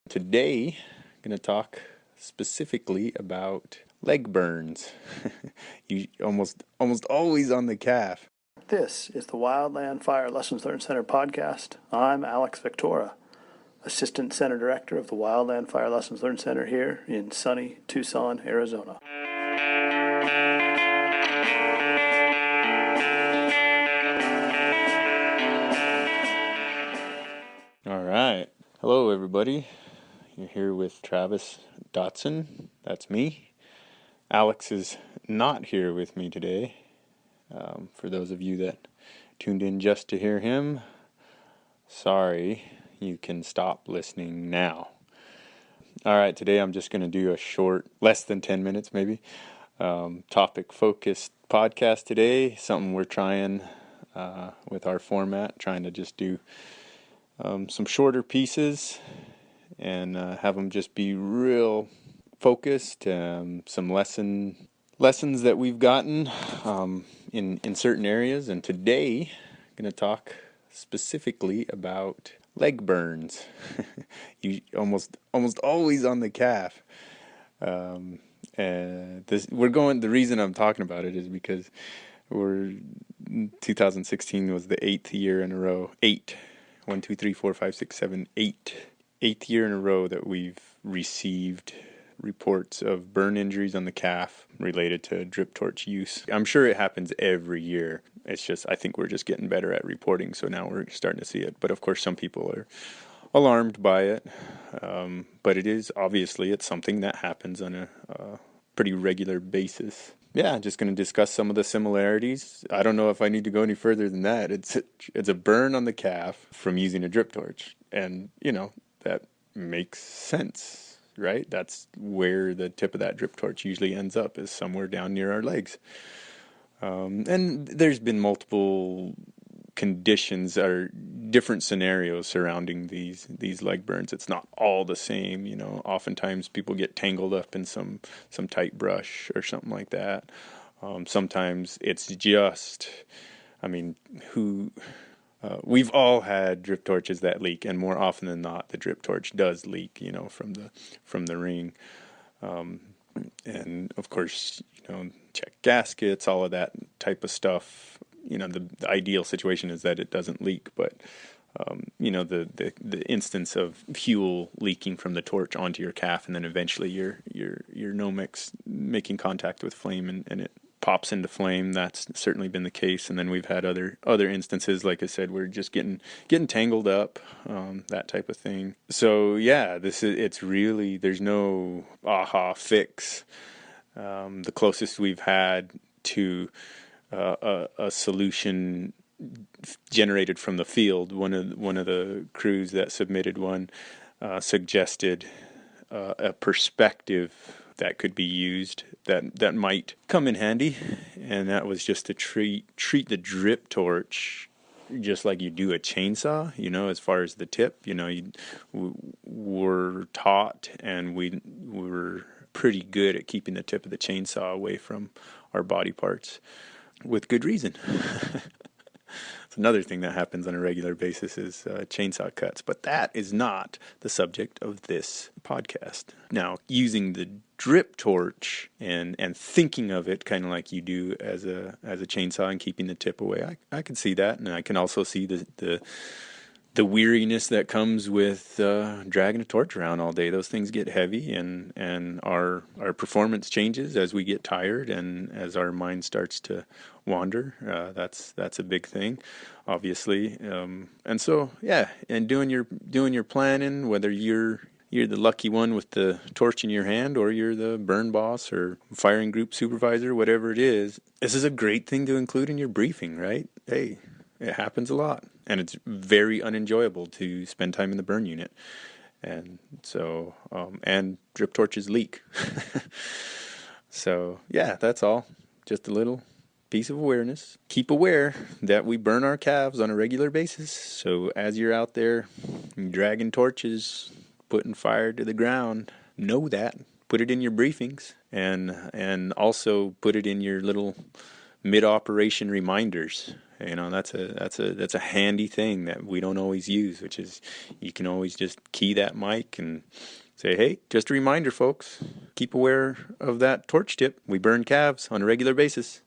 Today, I'm going to talk specifically about leg burns. You almost always on the calf. This is the Wildland Fire Lessons Learned Center podcast. I'm Alex Victora, Assistant Center Director of the Wildland Fire Lessons Learned Center here in sunny Tucson, Arizona. All right. Hello, everybody. You're here with Travis Dotson. That's me. Alex is not here with me today. For those of you that tuned in just to hear him, sorry. You can stop listening now. All right, today I'm just going to do a short, less than 10 minutes maybe, topic-focused podcast today. Something we're trying with our format, trying to just do some shorter pieces and have them just be real focused. Some lessons that we've gotten in certain areas. And today I'm going to talk specifically about leg burns. You almost always on the calf. And the reason I'm talking about it is because 2016 was the 8th year in a row. 1, 2, 3, 4, 5, 6, 7, 8. 8th year in a row that we've received reports of burn injuries on the calf related to drip torch use. I'm sure it happens every year. It's just, I think we're just getting better at reporting, so now we're starting to see it. But of course, some people are alarmed by it. But it's something that happens on a pretty regular basis. Yeah, just going to discuss some of the similarities. I don't know if I need to go any further than that. It's a burn on the calf from using a drip torch. And, that makes sense, right? That's where the tip of that drip torch usually ends up, is somewhere down near our legs. And there's been multiple conditions or different scenarios surrounding these leg burns. It's not all the same, Oftentimes people get tangled up in some tight brush or something like that. Sometimes it's just, we've all had drip torches that leak, and more often than not, the drip torch does leak, from the ring. And of course, check gaskets, all of that type of stuff. The ideal situation is that it doesn't leak, but the instance of fuel leaking from the torch onto your calf, and then eventually your Nomex making contact with flame and it pops into flame. That's certainly been the case. And then we've had other instances, like I said, we're just getting tangled up, that type of thing. So yeah, it's really, there's no aha fix. The closest we've had to a solution generated from the field, one of the crews that submitted one suggested a perspective that could be used that might come in handy, and that was just to treat the drip torch just like you do a chainsaw, as far as the tip. We're taught, and we were pretty good at keeping the tip of the chainsaw away from our body parts, with good reason. It's another thing that happens on a regular basis is chainsaw cuts, but that is not the subject of this podcast. Now, using the drip torch and thinking of it kind of like you do as a chainsaw and keeping the tip away, I can see that, and I can also see the weariness that comes with dragging a torch around all day. Those things get heavy, and our performance changes as we get tired and as our mind starts to wander. That's a big thing, obviously. And so, yeah, and doing your planning, whether you're the lucky one with the torch in your hand, or you're the burn boss or firing group supervisor, whatever it is, this is a great thing to include in your briefing, right? Hey, it happens a lot, and it's very unenjoyable to spend time in the burn unit. And so, and drip torches leak. So, yeah, that's all. Just a little piece of awareness. Keep aware that we burn our calves on a regular basis. So as you're out there dragging torches, putting fire to the ground, know that. Put it in your briefings, and also put it in your little mid-operation reminders. That's a handy thing that we don't always use, which is you can always just key that mic and say, hey, just a reminder, folks, keep aware of that torch tip. We burn calves on a regular basis.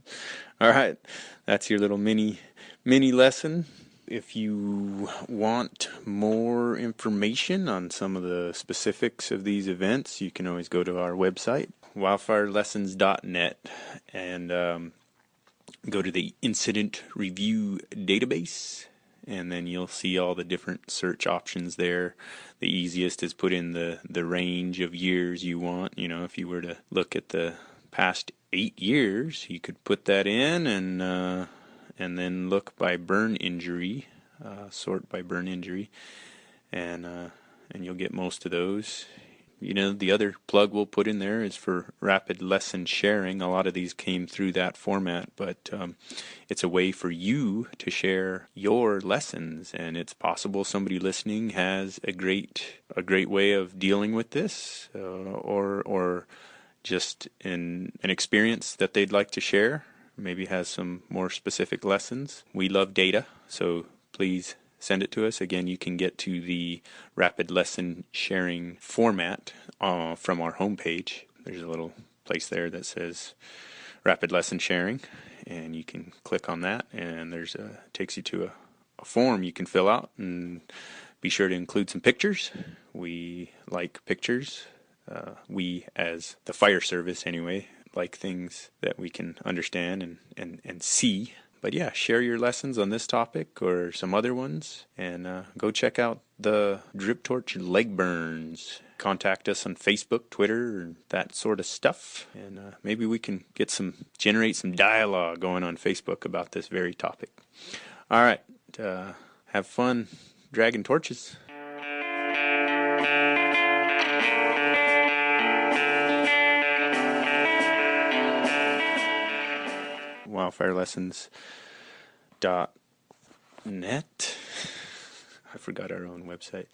All right, that's your little mini lesson. If you want more information on some of the specifics of these events, you can always go to our website, wildfirelessons.net, and go to the incident review database, and then you'll see all the different search options there. The easiest is put in the range of years you want. If you were to look at the past 8 years, you could put that in and then look by burn injury, sort by burn injury, and you'll get most of those. The other plug we'll put in there is for rapid lesson sharing. A lot of these came through that format, but it's a way for you to share your lessons, and it's possible somebody listening has a great way of dealing with this, or just an experience that they'd like to share. Maybe has some more specific lessons. We love data, so please send it to us. Again, you can get to the rapid lesson sharing format from our homepage. There's a little place there that says rapid lesson sharing, and you can click on that, and takes you to a form you can fill out, and be sure to include some pictures. We like pictures. We, as the fire service anyway, like things that we can understand and see. But yeah, share your lessons on this topic or some other ones, and go check out the Drip Torch Leg Burns. Contact us on Facebook, Twitter, and that sort of stuff, and maybe we can generate some dialogue going on Facebook about this very topic. All right, have fun dragging torches. wildfirelessons.net. I forgot our own website.